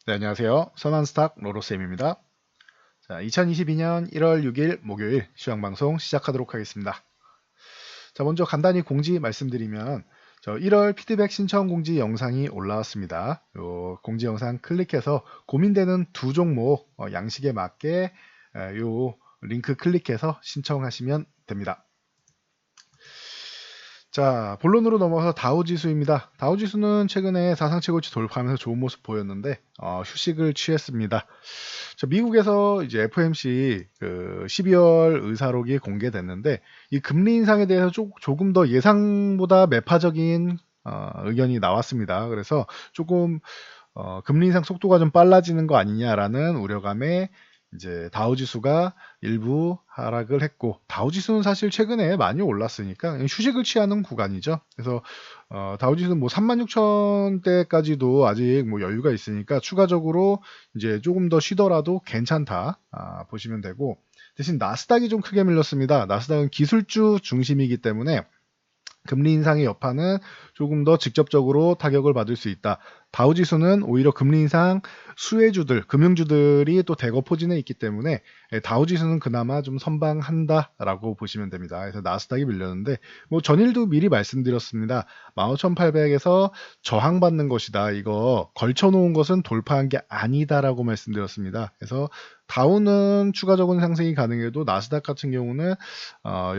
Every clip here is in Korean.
네, 안녕하세요. 선한스탁 로로쌤입니다. 자, 2022년 1월 6일 목요일 시황방송 시작하도록 하겠습니다. 자, 먼저 간단히 공지 말씀드리면 저 1월 피드백 신청 공지 영상이 올라왔습니다. 요 공지 영상 클릭해서 고민되는 두 종목 양식에 맞게 요 링크 클릭해서 신청하시면 됩니다. 자, 본론으로 넘어가서 다우지수입니다. 다우지수는 최근에 사상 최고치 돌파하면서 좋은 모습 보였는데 휴식을 취했습니다. 자, 미국에서 이제 FOMC 12월 의사록이 공개됐는데 이 금리 인상에 대해서 조금 더 예상보다 매파적인 의견이 나왔습니다. 그래서 조금 금리 인상 속도가 좀 빨라지는 거 아니냐라는 우려감에 이제 다우지수가 일부 하락을 했고, 다우지수는 사실 최근에 많이 올랐으니까 휴식을 취하는 구간이죠. 그래서 다우지수는 뭐 36,000대까지도 아직 뭐 여유가 있으니까 추가적으로 이제 조금 더 쉬더라도 괜찮다 보시면 되고, 대신 나스닥이 좀 크게 밀렸습니다. 나스닥은 기술주 중심이기 때문에 금리 인상의 여파는 조금 더 직접적으로 타격을 받을 수 있다. 다우지수는 오히려 금리 인상 수혜주들, 금융주들이 또 대거 포진해 있기 때문에 다우지수는 그나마 좀 선방한다라고 보시면 됩니다. 그래서 나스닥이 밀렸는데 뭐 전일도 미리 말씀드렸습니다. 15,800에서 저항받는 것이다. 이거 걸쳐놓은 것은 돌파한 게 아니다라고 말씀드렸습니다. 그래서 다우는 추가적인 상승이 가능해도 나스닥 같은 경우는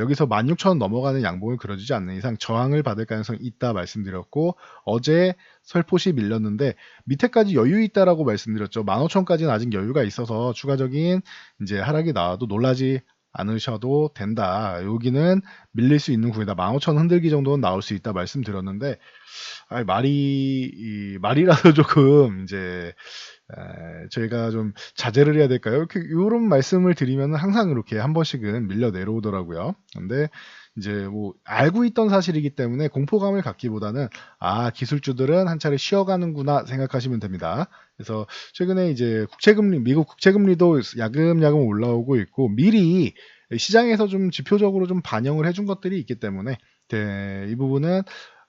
여기서 16,000원 넘어가는 양봉을 그려주지 않는 이상 저항을 받을 가능성이 있다 말씀드렸고, 어제 설포시 밀렸는데 밑에까지 여유 있다라고 말씀드렸죠. 15,000원까지는 아직 여유가 있어서 추가적인 이제 하락이 나와도 놀라지 않으셔도 된다. 여기는 밀릴 수 있는 구이다. 15,000원 흔들기 정도는 나올 수 있다 말씀드렸는데, 말이라도 조금 이제 저희가 좀 자제를 해야 될까요? 이렇게 이런 말씀을 드리면 항상 이렇게 한 번씩은 밀려 내려오더라고요. 근데 이제 뭐 알고 있던 사실이기 때문에 공포감을 갖기보다는 기술주들은 한 차례 쉬어가는구나 생각하시면 됩니다. 그래서 최근에 이제 국채금리, 미국 국채금리도 야금야금 올라오고 있고 미리 시장에서 좀 지표적으로 좀 반영을 해준 것들이 있기 때문에 이 부분은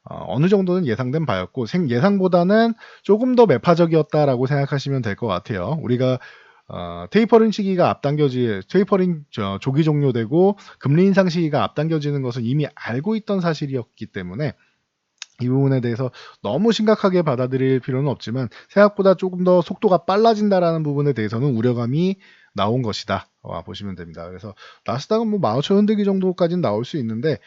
어느 정도는 예상된 바였고 예상보다는 조금 더 매파적이었다라고 생각하시면 될 것 같아요. 우리가 테이퍼링 시기가 테이퍼링 조기 종료되고 금리 인상 시기가 앞당겨지는 것은 이미 알고 있던 사실이었기 때문에 이 부분에 대해서 너무 심각하게 받아들일 필요는 없지만 생각보다 조금 더 속도가 빨라진다라는 부분에 대해서는 우려감이 나온 것이다 보시면 됩니다. 그래서 나스닥은 뭐 15,000 흔들기 정도까지는 나올 수 있는데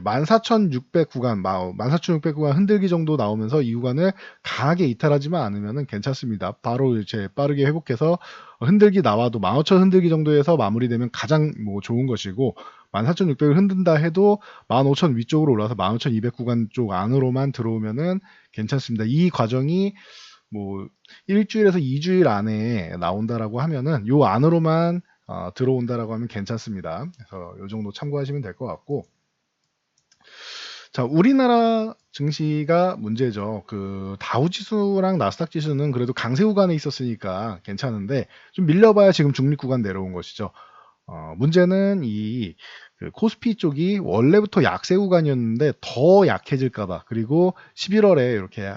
14,600 구간, 14,600 구간 흔들기 정도 나오면서 이 구간을 강하게 이탈하지만 않으면 괜찮습니다. 바로 이제 빠르게 회복해서 흔들기 나와도 15,000 흔들기 정도에서 마무리되면 가장 뭐 좋은 것이고, 14,600을 흔든다 해도 15,000 위쪽으로 올라서 15,200 구간 쪽 안으로만 들어오면은 괜찮습니다. 이 과정이 뭐 일주일에서 2주일 안에 나온다라고 하면은 요 안으로만 들어온다라고 하면 괜찮습니다. 그래서 요 정도 참고하시면 될 것 같고, 자, 우리나라 증시가 문제죠. 다우 지수랑 나스닥 지수는 그래도 강세 구간에 있었으니까 괜찮은데 좀 밀려봐야 지금 중립 구간 내려온 것이죠. 문제는 코스피 쪽이 원래부터 약세 구간이었는데 더 약해질까봐, 그리고 11월에 이렇게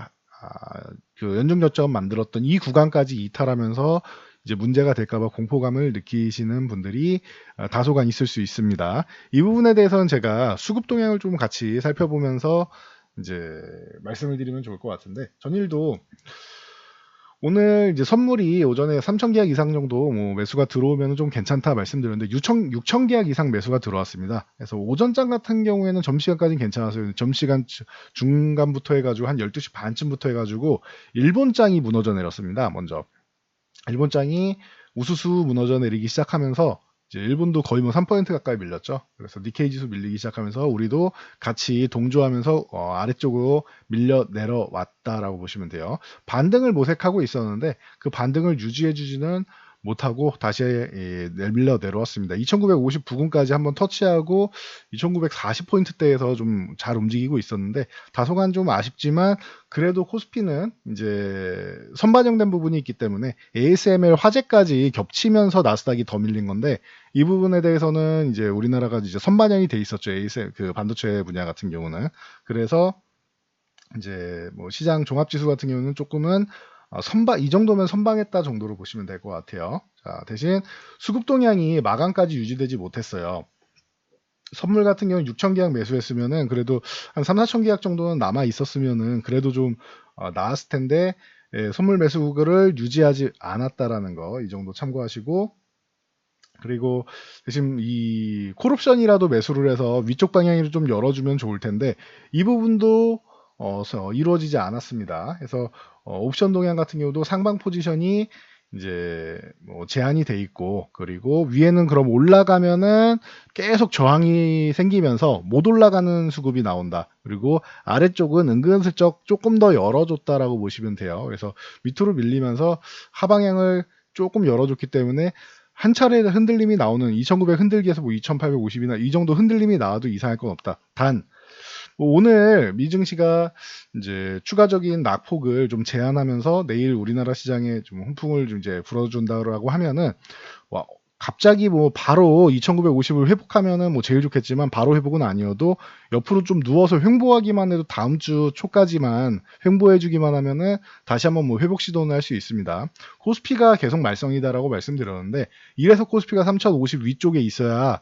연중 저점 만들었던 이 구간까지 이탈하면서 이제 문제가 될까봐 공포감을 느끼시는 분들이 다소간 있을 수 있습니다. 이 부분에 대해서는 제가 수급 동향을 좀 같이 살펴보면서 이제 말씀을 드리면 좋을 것 같은데, 전일도 오늘 이제 선물이 오전에 3,000 계약 이상 정도 뭐 매수가 들어오면 좀 괜찮다 말씀드렸는데 6,000 계약 이상 매수가 들어왔습니다. 그래서 오전장 같은 경우에는 점심시간까지는 괜찮았어요. 점심시간 중간부터 해가지고 한 12시 반쯤부터 해가지고 일본장이 무너져 내렸습니다. 먼저 일본장이 우수수 무너져 내리기 시작하면서 이제 일본도 거의 뭐 3% 가까이 밀렸죠. 그래서 니케이 지수 밀리기 시작하면서 우리도 같이 동조하면서 아래쪽으로 밀려 내려왔다라고 보시면 돼요. 반등을 모색하고 있었는데 그 반등을 유지해주지는 못하고 다시 밀려 내려왔습니다. 2959군까지 한번 터치하고 2940포인트대에서 좀 잘 움직이고 있었는데 다소간 좀 아쉽지만, 그래도 코스피는 이제 선반영된 부분이 있기 때문에 ASML 화재까지 겹치면서 나스닥이 더 밀린 건데, 이 부분에 대해서는 이제 우리나라가 이제 선반영이 돼 있었죠. ASM 반도체 분야 같은 경우는. 그래서 이제 뭐 시장 종합지수 같은 경우는 조금은 이 정도면 선방했다 정도로 보시면 될 것 같아요. 자, 대신 수급 동향이 마감까지 유지되지 못했어요. 선물 같은 경우는 6천 계약 매수했으면은 그래도 한 3, 4천 계약 정도는 남아 있었으면은 그래도 좀 나았을 텐데, 예, 선물 매수를 유지하지 않았다라는 거 이 정도 참고하시고, 그리고 대신 이 콜옵션이라도 매수를 해서 위쪽 방향으로 좀 열어주면 좋을 텐데 이 부분도 이루어지지 않았습니다. 그래서 옵션 동향 같은 경우도 상방 포지션이 이제 뭐 제한이 돼 있고, 그리고 위에는 그럼 올라가면은 계속 저항이 생기면서 못 올라가는 수급이 나온다. 그리고 아래쪽은 은근슬쩍 조금 더 열어줬다라고 보시면 돼요. 그래서 밑으로 밀리면서 하방향을 조금 열어줬기 때문에 한 차례 흔들림이 나오는 2900 흔들기에서 뭐 2850이나 이 정도 흔들림이 나와도 이상할 건 없다. 단, 뭐 오늘 미증시가 이제 추가적인 낙폭을 좀 제한하면서 내일 우리나라 시장에 좀 훈풍을 좀 이제 불어준다라고 하면은, 와, 갑자기 뭐 바로 2950을 회복하면은 뭐 제일 좋겠지만 바로 회복은 아니어도 옆으로 좀 누워서 횡보하기만 해도 다음 주 초까지만 횡보해주기만 하면은 다시 한번 뭐 회복 시도는 할 수 있습니다. 코스피가 계속 말썽이다라고 말씀드렸는데 이래서 코스피가 3050 위쪽에 있어야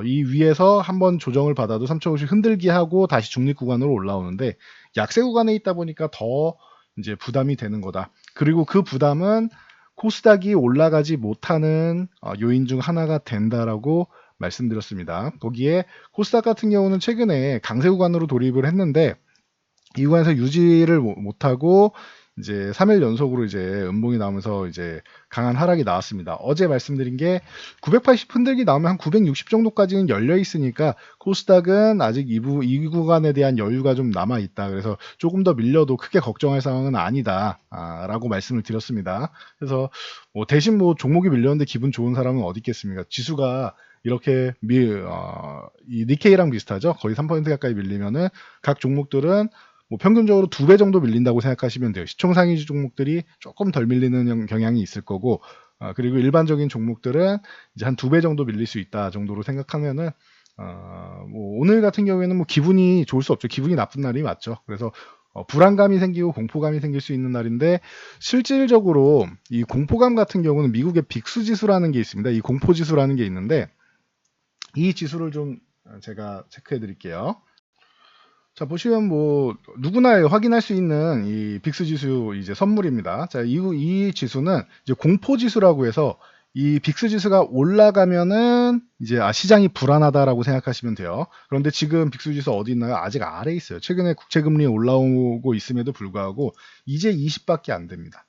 이 위에서 한번 조정을 받아도 3050 흔들기 하고 다시 중립 구간으로 올라오는데 약세 구간에 있다 보니까 더 이제 부담이 되는 거다. 그리고 그 부담은 코스닥이 올라가지 못하는 요인 중 하나가 된다라고 말씀드렸습니다. 거기에 코스닥 같은 경우는 최근에 강세 구간으로 돌입을 했는데 이 구간에서 유지를 못하고 이제 3일 연속으로 이제 음봉이 나오면서 이제 강한 하락이 나왔습니다. 어제 말씀드린 게 980 흔들기 나오면 한 960 정도까지는 열려 있으니까 코스닥은 아직 이 구간에 대한 여유가 좀 남아 있다. 그래서 조금 더 밀려도 크게 걱정할 상황은 아니다라고 말씀을 드렸습니다. 그래서 뭐 대신 뭐 종목이 밀렸는데 기분 좋은 사람은 어디 있겠습니까? 지수가 이렇게 이 니케이랑 비슷하죠. 거의 3% 가까이 밀리면은 각 종목들은 뭐 평균적으로 2배 정도 밀린다고 생각하시면 돼요. 시총상위 종목들이 조금 덜 밀리는 경향이 있을 거고, 그리고 일반적인 종목들은 이제 한 2배 정도 밀릴 수 있다 정도로 생각하면은, 뭐 오늘 같은 경우에는 뭐 기분이 좋을 수 없죠. 기분이 나쁜 날이 맞죠. 그래서 불안감이 생기고 공포감이 생길 수 있는 날인데, 실질적으로 이 공포감 같은 경우는 미국의 빅스 지수라는 게 있습니다. 이 공포 지수라는 게 있는데 이 지수를 좀 제가 체크해 드릴게요. 자, 보시면 뭐 누구나 확인할 수 있는 이 빅스 지수 이제 선물입니다. 자, 이 지수는 이제 공포 지수라고 해서 이 빅스 지수가 올라가면은 이제 시장이 불안하다라고 생각하시면 돼요. 그런데 지금 빅스 지수 어디 있나요? 아직 아래에 있어요. 최근에 국채 금리 올라오고 있음에도 불구하고 이제 20밖에 안 됩니다.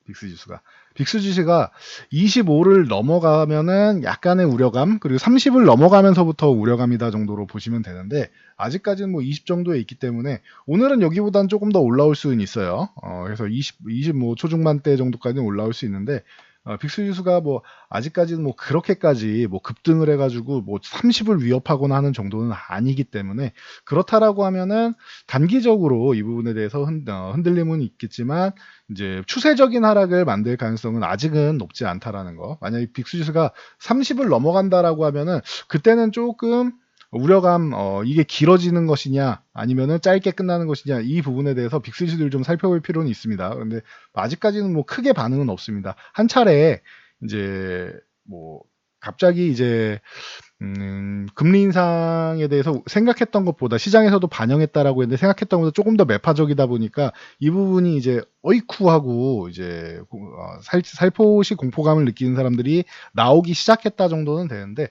빅스 지수가. 빅스 지수가 25를 넘어가면은 약간의 우려감, 그리고 30을 넘어가면서부터 우려감이다 정도로 보시면 되는데, 아직까지는 뭐 20 정도에 있기 때문에, 오늘은 여기보다는 조금 더 올라올 수는 있어요. 그래서 20 뭐 초중반대 정도까지는 올라올 수 있는데, 빅스 지수가 뭐 아직까지는 뭐 그렇게까지 뭐 급등을 해가지고 뭐 30을 위협하거나 하는 정도는 아니기 때문에, 그렇다라고 하면은 단기적으로 이 부분에 대해서 흔들림은 있겠지만 이제 추세적인 하락을 만들 가능성은 아직은 높지 않다라는 거. 만약에 빅스 지수가 30을 넘어간다라고 하면은 그때는 조금 우려감, 이게 길어지는 것이냐 아니면은 짧게 끝나는 것이냐, 이 부분에 대해서 빅스 지수를 좀 살펴볼 필요는 있습니다. 그런데 아직까지는 뭐 크게 반응은 없습니다. 한 차례 이제 뭐 갑자기 이제 금리 인상에 대해서 생각했던 것보다 시장에서도 반영했다라고 했는데 생각했던 것보다 조금 더 매파적이다 보니까 이 부분이 이제 어이쿠하고 이제 살포시 공포감을 느끼는 사람들이 나오기 시작했다 정도는 되는데,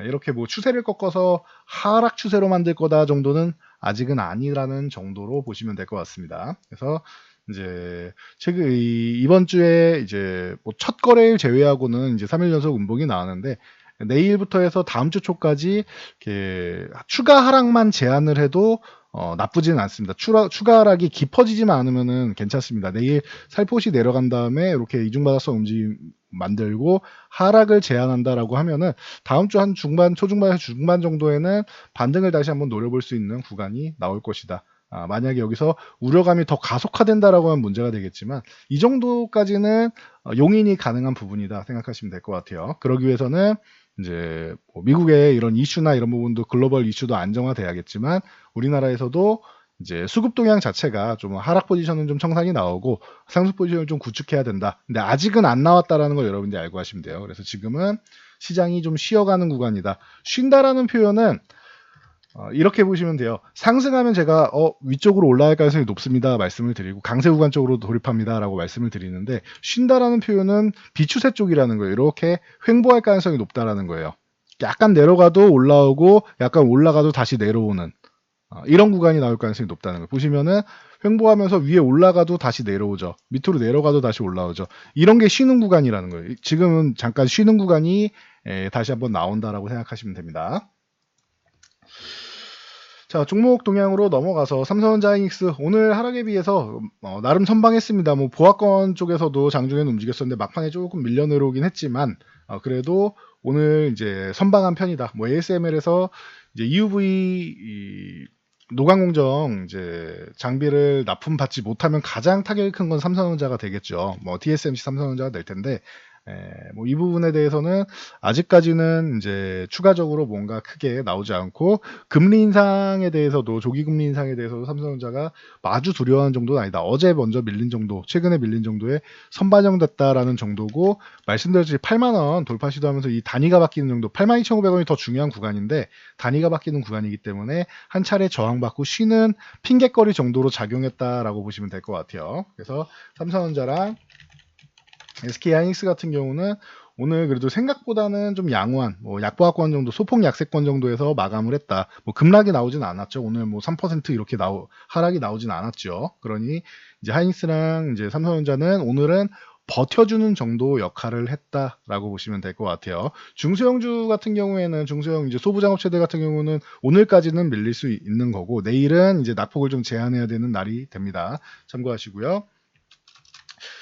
이렇게 뭐 추세를 꺾어서 하락 추세로 만들 거다 정도는 아직은 아니라는 정도로 보시면 될 것 같습니다. 그래서 이제 최근 이번 주에 이제 뭐 첫 거래일 제외하고는 이제 3일 연속 음봉이 나왔는데, 내일부터 해서 다음 주 초까지 이렇게 추가 하락만 제한을 해도 나쁘지는 않습니다. 추가 하락이 깊어지지만 않으면은 괜찮습니다. 내일 살포시 내려간 다음에 이렇게 이중바닥성 움직임 만들고 하락을 제한한다라고 하면은 다음 주 한 중반, 초중반에서 중반 정도에는 반등을 다시 한번 노려볼 수 있는 구간이 나올 것이다. 만약에 여기서 우려감이 더 가속화된다라고 하면 문제가 되겠지만 이 정도까지는 용인이 가능한 부분이다 생각하시면 될 것 같아요. 그러기 위해서는 이제 뭐 미국의 이런 이슈나 이런 부분도 글로벌 이슈도 안정화돼야겠지만 우리나라에서도 이제 수급 동향 자체가 좀 하락 포지션은 좀 청산이 나오고 상승 포지션을 좀 구축해야 된다. 근데 아직은 안 나왔다라는 걸 여러분들이 알고 하시면 돼요. 그래서 지금은 시장이 좀 쉬어가는 구간이다. 쉰다라는 표현은 이렇게 보시면 돼요. 상승하면 제가 위쪽으로 올라갈 가능성이 높습니다 말씀을 드리고 강세 구간 쪽으로 돌입합니다라고 말씀을 드리는데 쉰다라는 표현은 비추세 쪽이라는 거예요. 이렇게 횡보할 가능성이 높다라는 거예요. 약간 내려가도 올라오고 약간 올라가도 다시 내려오는 이런 구간이 나올 가능성이 높다는 거예요. 보시면은 횡보하면서 위에 올라가도 다시 내려오죠. 밑으로 내려가도 다시 올라오죠. 이런 게 쉬는 구간이라는 거예요. 지금은 잠깐 쉬는 구간이 다시 한번 나온다라고 생각하시면 됩니다. 자, 종목 동향으로 넘어가서 삼성전자 하이닉스 오늘 하락에 비해서 나름 선방했습니다. 뭐 보합권 쪽에서도 장중에는 움직였었는데 막판에 조금 밀려 내려오긴 했지만 그래도 오늘 이제 선방한 편이다. 뭐 ASML에서 이제 EUV 노광공정 이제 장비를 납품받지 못하면 가장 타격이 큰 건 삼성전자가 되겠죠. 뭐 TSMC 삼성전자가 될 텐데 뭐 이 부분에 대해서는 아직까지는 이제 추가적으로 뭔가 크게 나오지 않고 금리 인상에 대해서도 조기 금리 인상에 대해서도 삼성전자가 마주 두려워하는 정도는 아니다. 어제 먼저 밀린 정도, 최근에 밀린 정도에 선반영됐다라는 정도고 말씀드렸듯이 8만 원 돌파 시도하면서 이 단위가 바뀌는 정도, 82,500원이 더 중요한 구간인데 단위가 바뀌는 구간이기 때문에 한 차례 저항받고 쉬는 핑계거리 정도로 작용했다라고 보시면 될 것 같아요. 그래서 삼성전자랑 SK하이닉스 같은 경우는 오늘 그래도 생각보다는 좀 양호한 뭐 약보합권 정도, 소폭 약세권 정도에서 마감을 했다. 뭐 급락이 나오진 않았죠. 오늘 뭐 3% 이렇게 하락이 나오진 않았죠. 그러니 이제 하이닉스랑 이제 삼성전자는 오늘은 버텨주는 정도 역할을 했다라고 보시면 될 것 같아요. 중소형주 같은 경우에는 중소형 이제 소부장업체들 같은 경우는 오늘까지는 밀릴 수 있는 거고 내일은 이제 낙폭을 좀 제한해야 되는 날이 됩니다. 참고하시고요.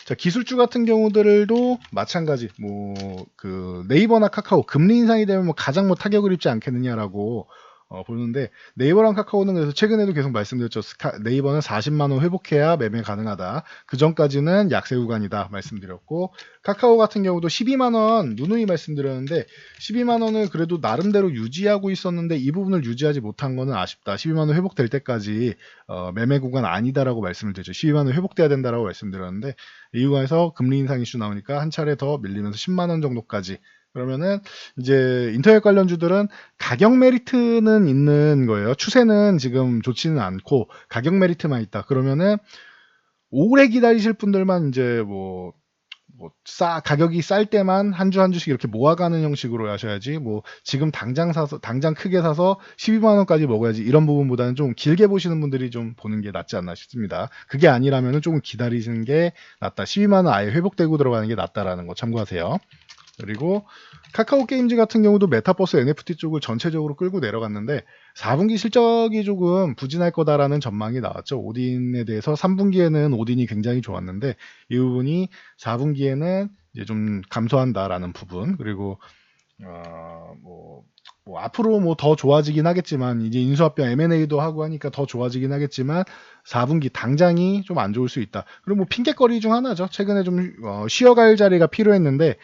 자, 기술주 같은 경우들도 마찬가지. 뭐 그 네이버나 카카오 금리 인상이 되면 뭐 가장 뭐 타격을 입지 않겠느냐라고 보는데 네이버랑 카카오는 그래서 최근에도 계속 말씀드렸죠. 네이버는 40만 원 회복해야 매매 가능하다. 그 전까지는 약세 구간이다 말씀드렸고 카카오 같은 경우도 12만 원 누누이 말씀드렸는데 12만 원을 그래도 나름대로 유지하고 있었는데 이 부분을 유지하지 못한 거는 아쉽다. 12만 원 회복될 때까지 매매 구간 아니다라고 말씀을 드렸죠. 12만 원 회복돼야 된다라고 말씀드렸는데 이 구간에서 금리 인상 이슈 나오니까 한 차례 더 밀리면서 10만 원 정도까지 그러면은 이제 인터넷 관련주들은 가격 메리트는 있는 거예요. 추세는 지금 좋지는 않고 가격 메리트만 있다. 그러면은 오래 기다리실 분들만 이제 가격이 쌀 때만 한 주 한 주씩 이렇게 모아가는 형식으로 하셔야지 뭐 지금 당장 사서 당장 크게 사서 12만 원까지 먹어야지 이런 부분보다는 좀 길게 보시는 분들이 좀 보는 게 낫지 않나 싶습니다. 그게 아니라면은 조금 기다리시는 게 낫다. 12만 원 아예 회복되고 들어가는 게 낫다라는 거 참고하세요. 그리고 카카오 게임즈 같은 경우도 메타버스 NFT 쪽을 전체적으로 끌고 내려갔는데 4분기 실적이 조금 부진할 거다라는 전망이 나왔죠. 오딘에 대해서 3분기에는 오딘이 굉장히 좋았는데 이 부분이 4분기에는 이제 좀 감소한다라는 부분 그리고 앞으로 뭐 더 좋아지긴 하겠지만 이제 인수합병 M&A도 하고 하니까 더 좋아지긴 하겠지만 4분기 당장이 좀 안 좋을 수 있다. 그리고 뭐 핑계거리 중 하나죠. 최근에 좀 쉬어갈 자리가 필요했는데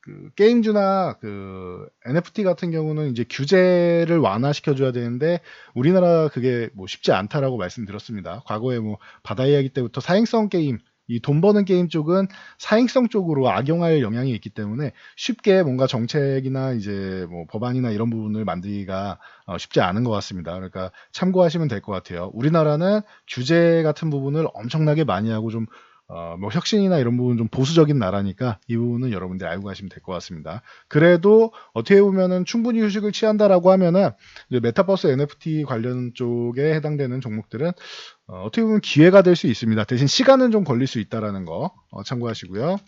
그 게임주나 그 NFT 같은 경우는 이제 규제를 완화시켜줘야 되는데 우리나라 그게 뭐 쉽지 않다라고 말씀드렸습니다. 과거에 뭐 바다 이야기 때부터 사행성 게임 이 돈 버는 게임 쪽은 사행성 쪽으로 악용할 영향이 있기 때문에 쉽게 뭔가 정책이나 이제 뭐 법안이나 이런 부분을 만들기가 쉽지 않은 것 같습니다. 그러니까 참고하시면 될 것 같아요. 우리나라는 규제 같은 부분을 엄청나게 많이 하고 좀 뭐 혁신이나 이런 부분 좀 보수적인 나라니까 이 부분은 여러분들 알고 가시면 될 것 같습니다. 그래도 어떻게 보면은 충분히 휴식을 취한다라고 하면은 이제 메타버스 NFT 관련 쪽에 해당되는 종목들은 어떻게 보면 기회가 될 수 있습니다. 대신 시간은 좀 걸릴 수 있다라는 거 참고하시고요.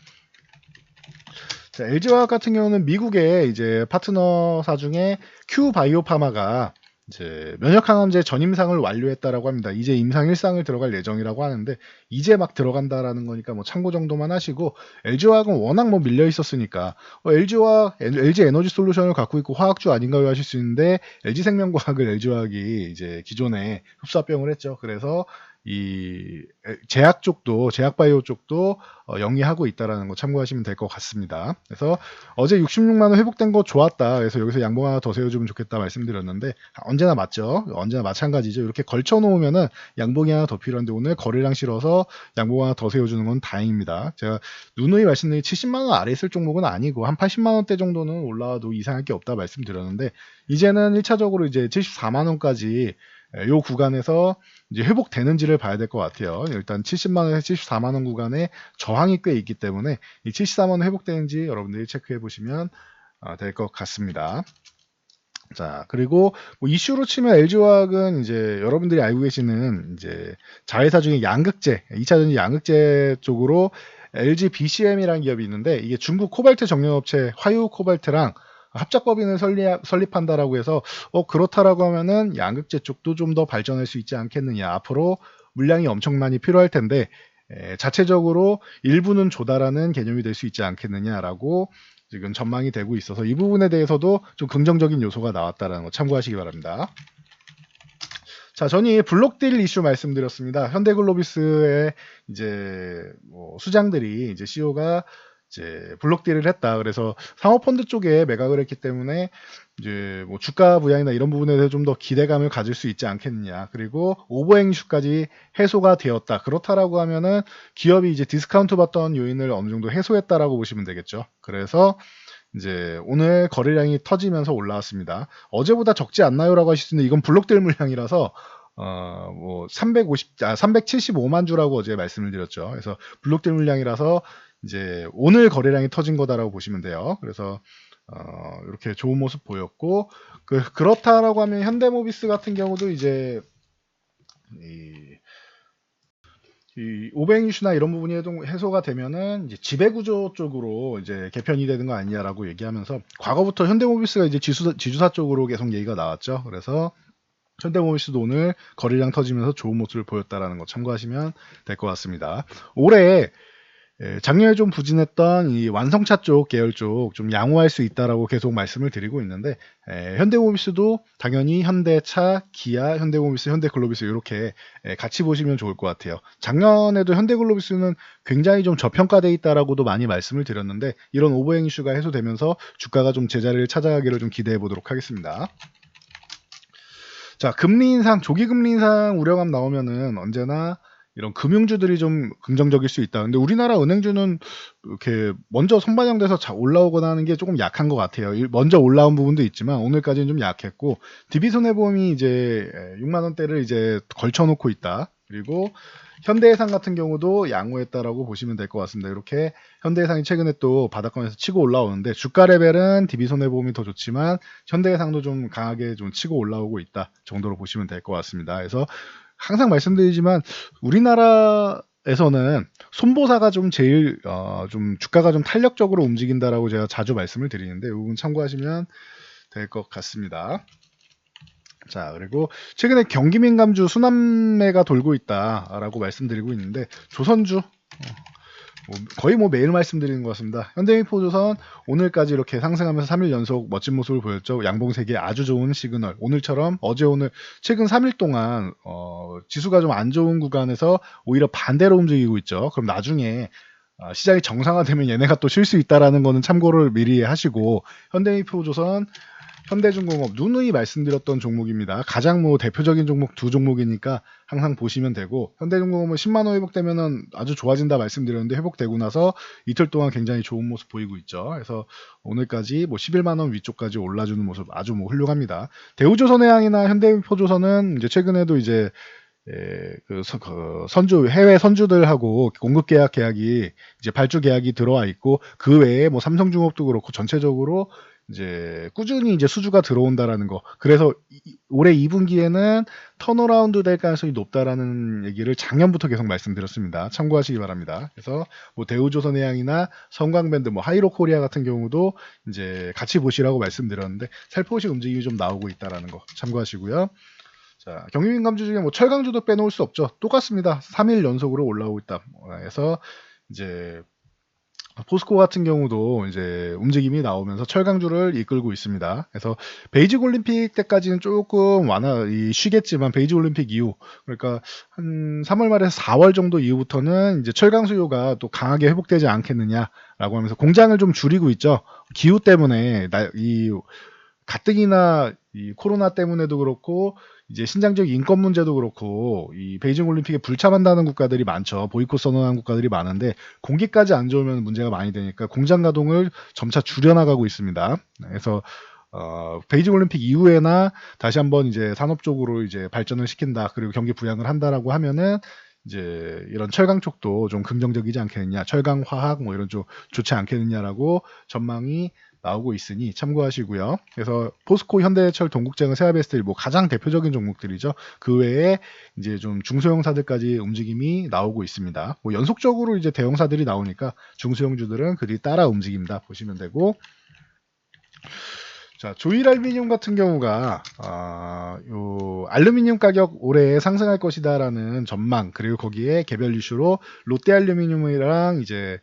자, LG화학 같은 경우는 미국의 이제 파트너사 중에 큐바이오파마가 이제 면역항암제 전임상을 완료했다라고 합니다. 이제 임상 1상을 들어갈 예정이라고 하는데 이제 막 들어간다라는 거니까 뭐 참고 정도만 하시고 LG화학은 워낙 뭐 밀려 있었으니까 LG화학, LG 에너지 솔루션을 갖고 있고 화학주 아닌가요 하실 수 있는데 LG생명과학을 LG화학이 이제 기존에 흡수합병을 했죠. 그래서 제약 쪽도, 제약바이오 쪽도 영위하고 있다라는 거 참고하시면 될 것 같습니다. 그래서 어제 66만 원 회복된 거 좋았다. 그래서 여기서 양봉 하나 더 세워주면 좋겠다 말씀드렸는데 언제나 맞죠. 언제나 마찬가지죠. 이렇게 걸쳐 놓으면은 양봉이 하나 더 필요한데 오늘 거래량 실어서 양봉 하나 더 세워주는 건 다행입니다. 제가 누누이 말씀드린 70만 원 아래 있을 종목은 아니고 한 80만 원대 정도는 올라와도 이상할 게 없다 말씀드렸는데 이제는 1차적으로 이제 74만 원까지 요 구간에서 이제 회복되는지를 봐야 될 것 같아요. 일단 70만 원에서 74만 원 구간에 저항이 꽤 있기 때문에 이 74만 원 회복되는지 여러분들이 체크해 보시면 될 것 같습니다. 자, 그리고 뭐 이슈로 치면 LG화학은 이제 여러분들이 알고 계시는 이제 자회사 중에 양극재, 2차전지 양극재 쪽으로 LG BCM이라는 기업이 있는데 이게 중국 코발트 정연업체 화유 코발트랑 합작법인을 설립한다라고 해서 그렇다라고 하면은 양극재 쪽도 좀 더 발전할 수 있지 않겠느냐. 앞으로 물량이 엄청 많이 필요할 텐데 자체적으로 일부는 조달하는 개념이 될 수 있지 않겠느냐라고 지금 전망이 되고 있어서 이 부분에 대해서도 좀 긍정적인 요소가 나왔다라는 거 참고하시기 바랍니다. 자, 전이 블록딜 이슈 말씀드렸습니다. 현대글로비스의 이제 수장들이 이제 CEO가 이제 블록딜을 했다. 그래서 상호펀드 쪽에 매각을 했기 때문에 이제 뭐 주가 부양이나 이런 부분에 대해서 좀 더 기대감을 가질 수 있지 않겠느냐. 그리고 오버행 이슈까지 해소가 되었다. 그렇다라고 하면은 기업이 이제 디스카운트 받던 요인을 어느 정도 해소했다라고 보시면 되겠죠. 그래서 이제 오늘 거래량이 터지면서 올라왔습니다. 어제보다 적지 않나요라고 하실 수 있는데 이건 블록딜 물량이라서 뭐 375만 주라고 어제 말씀을 드렸죠. 그래서 블록딜 물량이라서 이제 오늘 거래량이 터진 거다라고 보시면 돼요. 그래서 이렇게 좋은 모습 보였고 그렇다라고 하면 현대모비스 같은 경우도 이제 이 오뱅 이슈나 이런 부분이 해소가 되면은 이제 지배구조 쪽으로 이제 개편이 되는 거 아니냐라고 얘기하면서 과거부터 현대모비스가 이제 지주사 쪽으로 계속 얘기가 나왔죠. 그래서 현대모비스도 오늘 거래량 터지면서 좋은 모습을 보였다라는 거 참고하시면 될 것 같습니다. 올해 작년에 좀 부진했던 이 완성차 쪽 계열 쪽 좀 양호할 수 있다라고 계속 말씀을 드리고 있는데 현대모비스도 당연히 현대차, 기아, 현대모비스, 현대글로비스 이렇게 같이 보시면 좋을 것 같아요. 작년에도 현대글로비스는 굉장히 좀 저평가돼 있다라고도 많이 말씀을 드렸는데 이런 오버행 이슈가 해소되면서 주가가 좀 제자리를 찾아가기를 좀 기대해 보도록 하겠습니다. 자, 금리 인상, 조기 금리 인상 우려감 나오면은 언제나 이런 금융주들이 좀 긍정적일 수 있다. 근데 우리나라 은행주는 이렇게 먼저 선반영돼서 올라오거나 하는 게 조금 약한 것 같아요. 먼저 올라온 부분도 있지만 오늘까지는 좀 약했고 DB손해보험이 이제 6만 원대를 이제 걸쳐놓고 있다. 그리고 현대해상 같은 경우도 양호했다라고 보시면 될 것 같습니다. 이렇게 현대해상이 최근에 또 바닥권에서 치고 올라오는데 주가 레벨은 DB손해보험이 더 좋지만 현대해상도 좀 강하게 좀 치고 올라오고 있다 정도로 보시면 될 것 같습니다. 그래서 항상 말씀드리지만 우리나라에서는 손보사가 좀 제일 좀 주가가 좀 탄력적으로 움직인다라고 제가 자주 말씀을 드리는데 이 부분 참고하시면 될 것 같습니다. 자, 그리고 최근에 경기민감주 순환매가 돌고 있다라고 말씀드리고 있는데 조선주 거의 매일 말씀드리는 것 같습니다. 현대미포조선 오늘까지 이렇게 상승하면서 3일 연속 멋진 모습을 보였죠. 양봉세계 아주 좋은 시그널. 오늘처럼 어제 오늘 최근 3일 동안 지수가 좀 안 좋은 구간에서 오히려 반대로 움직이고 있죠. 그럼 나중에 시장이 정상화되면 얘네가 또 쉴 수 있다라는 거는 참고를 미리 하시고 현대미포조선 현대중공업 누누이 말씀드렸던 종목입니다. 가장 대표적인 종목 두 종목이니까 항상 보시면 되고 현대중공업은 10만 원 회복되면은 아주 좋아진다 말씀드렸는데 회복되고 나서 이틀 동안 굉장히 좋은 모습 보이고 있죠. 그래서 오늘까지 11만 원 위쪽까지 올라주는 모습 아주 훌륭합니다. 대우조선해양이나 현대표조선은 이제 최근에도 이제 선주 해외 선주들하고 공급 계약이 이제 발주 계약이 들어와 있고 그 외에 삼성중업도 그렇고 전체적으로 이제 꾸준히 이제 수주가 들어온다라는 거. 그래서 올해 2분기에는 턴어라운드 될 가능성이 높다라는 얘기를 작년부터 계속 말씀드렸습니다. 참고하시기 바랍니다. 그래서 대우조선해양이나 성광밴드, 하이로코리아 같은 경우도 이제 같이 보시라고 말씀드렸는데 살포시 움직임이 좀 나오고 있다라는 거 참고하시고요. 자, 경유민감주 중에 철강주도 빼놓을 수 없죠. 똑같습니다. 3일 연속으로 올라오고 있다. 그래서 이제 포스코 같은 경우도 이제 움직임이 나오면서 철강주를 이끌고 있습니다. 그래서 베이직 올림픽 때까지는 조금 쉬겠지만 베이직 올림픽 이후 그러니까 한 3월 말에서 4월 정도 이후부터는 이제 철강 수요가 또 강하게 회복되지 않겠느냐라고 하면서 공장을 좀 줄이고 있죠. 기후 때문에 이 가뜩이나 이 코로나 때문에도 그렇고 이제 신장적 인권 문제도 그렇고 이 베이징 올림픽에 불참한다는 국가들이 많죠. 보이콧 선언한 국가들이 많은데 공기까지 안 좋으면 문제가 많이 되니까 공장 가동을 점차 줄여나가고 있습니다. 그래서 베이징 올림픽 이후에나 다시 한번 이제 산업 쪽으로 이제 발전을 시킨다. 그리고 경기 부양을 한다라고 하면은 이제 이런 철강 쪽도 좀 긍정적이지 않겠느냐. 철강 화학 뭐 이런 쪽 좋지 않겠느냐라고 전망이 나오고 있으니 참고하시고요. 그래서 포스코, 현대해철, 동국제강, 세아베스텔 뭐 가장 대표적인 종목들이죠. 그 외에 이제 좀 중소형사들까지 움직임이 나오고 있습니다. 뭐 연속적으로 이제 대형사들이 나오니까 중소형주들은 그리 따라 움직입니다. 보시면 되고. 자, 조일알루미늄 같은 경우가 요 알루미늄 가격 올해 상승할 것이다라는 전망 그리고 거기에 개별 이슈로 롯데알루미늄이랑 이제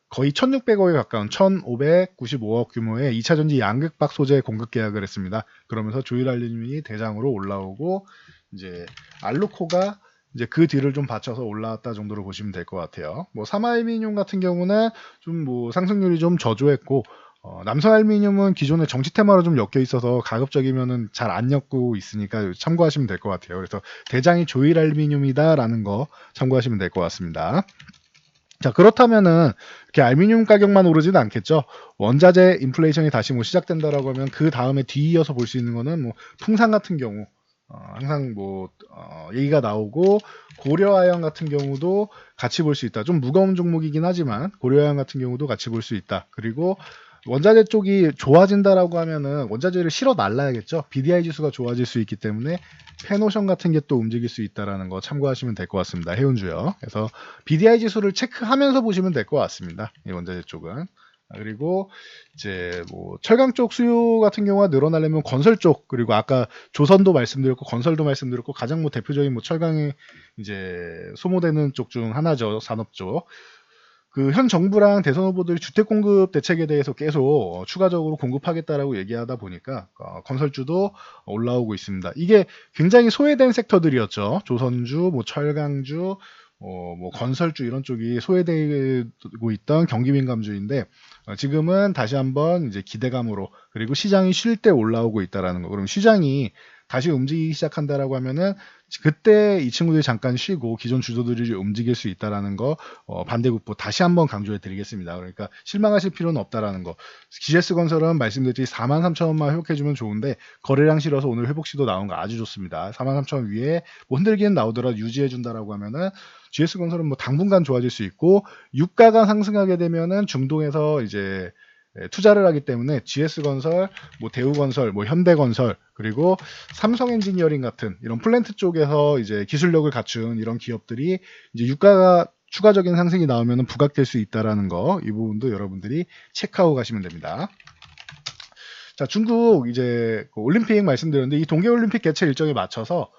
거의 1,600억에 가까운 1,595억 규모의 2차 전지 양극박 소재 공급 계약을 했습니다. 그러면서 조일알루미늄이 대장으로 올라오고 이제 알루코가 이제 그 뒤를 좀 받쳐서 올라왔다 정도로 보시면 될 것 같아요. 뭐 삼화알루미늄 같은 경우는 좀 뭐 상승률이 좀 저조했고 남성알루미늄은 기존의 정치 테마로 좀 엮여 있어서 가급적이면은 잘 안 엮고 있으니까 참고하시면 될 것 같아요. 그래서 대장이 조일알루미늄이다라는 거 참고하시면 될 것 같습니다. 자, 그렇다면은 이렇게 알루미늄 가격만 오르지는 않겠죠. 원자재 인플레이션이 다시 뭐 시작된다라고 하면 그 다음에 뒤이어서 볼 수 있는 거는 뭐 풍산 같은 경우 항상 뭐 얘기가 나오고 고려아연 같은 경우도 같이 볼 수 있다. 좀 무거운 종목이긴 하지만 고려아연 같은 경우도 같이 볼 수 있다. 그리고 원자재 쪽이 좋아진다라고 하면은 원자재를 실어 날라야겠죠. BDI 지수가 좋아질 수 있기 때문에 페노션 같은 게 또 움직일 수 있다라는 거 참고하시면 될 것 같습니다. 해운주요. 그래서 BDI 지수를 체크하면서 보시면 될 것 같습니다. 이 원자재 쪽은. 그리고 이제 뭐 철강 쪽 수요 같은 경우가 늘어나려면 건설 쪽 그리고 아까 조선도 말씀드렸고 건설도 말씀드렸고 가장 뭐 대표적인 뭐 철강이 이제 소모되는 쪽 중 하나죠. 산업 쪽. 그 현 정부랑 대선 후보들이 주택 공급 대책에 대해서 계속 추가적으로 공급하겠다라고 얘기하다 보니까 건설주도 올라오고 있습니다. 이게 굉장히 소외된 섹터들이었죠. 조선주, 뭐 철강주, 뭐 건설주 이런 쪽이 소외되고 있던 경기민감주인데 지금은 다시 한번 이제 기대감으로 그리고 시장이 쉴 때 올라오고 있다라는 거. 그럼 시장이 다시 움직이기 시작한다라고 하면은 그때 이 친구들이 잠깐 쉬고 기존 주도들이 움직일 수 있다라는 거 반대급부 다시 한번 강조해 드리겠습니다. 그러니까 실망하실 필요는 없다라는 거. GS건설은 말씀드렸듯이 43,000원만 회복해주면 좋은데 거래량 실어서 오늘 회복 시도 나온 거 아주 좋습니다. 43,000원 위에 뭐 흔들기는 나오더라도 유지해준다라고 하면은 GS건설은 뭐 당분간 좋아질 수 있고 유가가 상승하게 되면은 중동에서 이제 투자를 하기 때문에 GS건설, 뭐 대우건설, 뭐 현대건설 그리고 삼성 엔지니어링 같은 이런 플랜트 쪽에서 이제 기술력을 갖춘 이런 기업들이 이제 유가가 추가적인 상승이 나오면 부각될 수 있다라는 거 이 부분도 여러분들이 체크하고 가시면 됩니다. 자, 중국 이제 올림픽 말씀드렸는데 이 동계올림픽 개최 일정에 맞춰서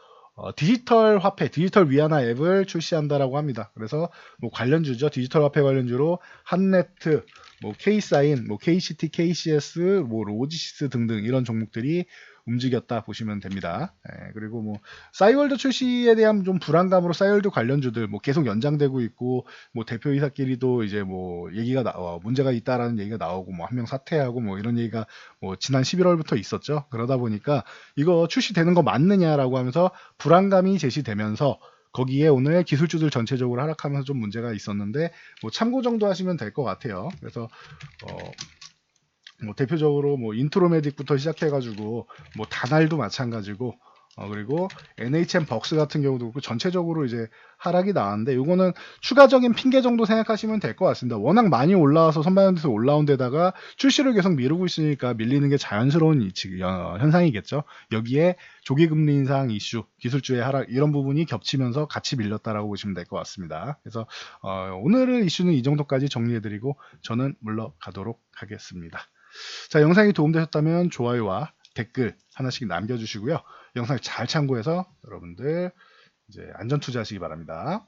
디지털 화폐, 디지털 위안화 앱을 출시한다라고 합니다. 그래서 뭐 관련주죠. 디지털 화폐 관련주로 한네트, 뭐 K사인, 뭐 KCT, KCS, 뭐 로지시스 등등 이런 종목들이 움직였다 보시면 됩니다. 그리고 뭐 싸이월드 출시에 대한 좀 불안감으로 싸이월드 관련주들 뭐 계속 연장되고 있고 뭐 대표이사끼리도 이제 뭐 얘기가 문제가 있다라는 얘기가 나오고 뭐 한 명 사퇴하고 뭐 이런 얘기가 뭐 지난 11월부터 있었죠. 그러다 보니까 이거 출시되는 거 맞느냐라고 하면서 불안감이 제시되면서 거기에 오늘 기술주들 전체적으로 하락하면서 좀 문제가 있었는데 뭐 참고 정도 하시면 될 것 같아요. 그래서 뭐 대표적으로 뭐 인트로메딕부터 시작해가지고 뭐 다날도 마찬가지고 그리고 NHN 벅스 같은 경우도 그렇고 전체적으로 이제 하락이 나왔는데 이거는 추가적인 핑계 정도 생각하시면 될 것 같습니다. 워낙 많이 올라와서 선반영돼서 올라온 데다가 출시를 계속 미루고 있으니까 밀리는 게 자연스러운 현상이겠죠. 여기에 조기금리 인상 이슈, 기술주의 하락 이런 부분이 겹치면서 같이 밀렸다라고 보시면 될 것 같습니다. 그래서 오늘은 이슈는 이 정도까지 정리해드리고 저는 물러가도록 하겠습니다. 자, 영상이 도움되셨다면 좋아요와 댓글 하나씩 남겨주시고요. 영상 잘 참고해서 여러분들 이제 안전 투자하시기 바랍니다.